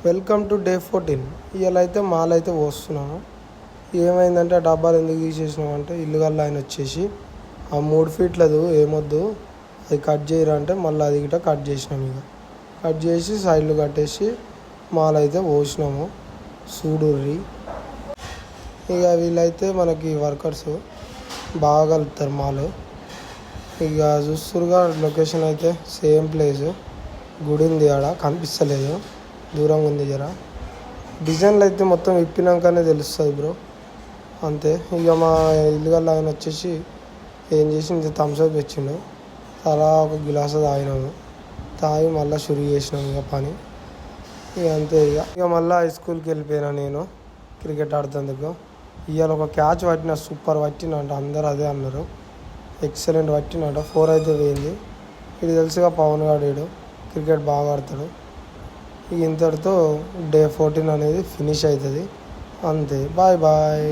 Welcome to day 14. ఇవాళ అయితే mall అయితే పోస్తున్నాను. ఏమైందంటే ఆ డబ్బాలు ఎందుకు తీసేసినాం అంటే ఇల్లుగల్లా ఆయన వచ్చేసి ఆ 3 ఫీట్లదు ఏమొద్దు అది కట్ చేయరా అంటే మళ్ళీ అది గిట్ట కట్ చేసినాం. ఇక కట్ చేసి సైడ్లు కట్టేసి మాల్ అయితే పోసినాము. సూడూరి ఇక వీళ్ళైతే మనకి వర్కర్స్ బాగా కలుపుతారు మాల్. ఇక చూస్తురుగా లొకేషన్ అయితే సేమ్ ప్లేస్. గుడి ఉంది ఆడ కనిపిస్తలేదు, దూరంగా ఉంది జర. డిజైన్లు అయితే మొత్తం విప్పినాకనే తెలుస్తుంది బ్రో, అంతే. ఇక మా ఇల్లుగల్లా ఆయన వచ్చేసి ఏం చేసి ఇంత థమ్స్అప్ తెచ్చిండు. అలా ఒక గిలాస తాగినాము. తాగి మళ్ళీ షురు చేసినాము ఇక పని. ఇక అంతే. ఇక మళ్ళీ హై స్కూల్కి వెళ్ళిపోయినా నేను క్రికెట్ ఆడుతుందుకు. ఇవాళ ఒక క్యాచ్ పట్టిన, సూపర్ పట్టినంట. అందరు అదే అన్నారు, ఎక్సలెంట్ పట్టినట. 4 అయితే పోయింది. ఇది తెలుసుగా పవన్ గాడు క్రికెట్ బాగా ఆడతాడు. ఇంతటితో డే 14 అనేది ఫినిష్ అవుతుంది. అంతే. Bye bye.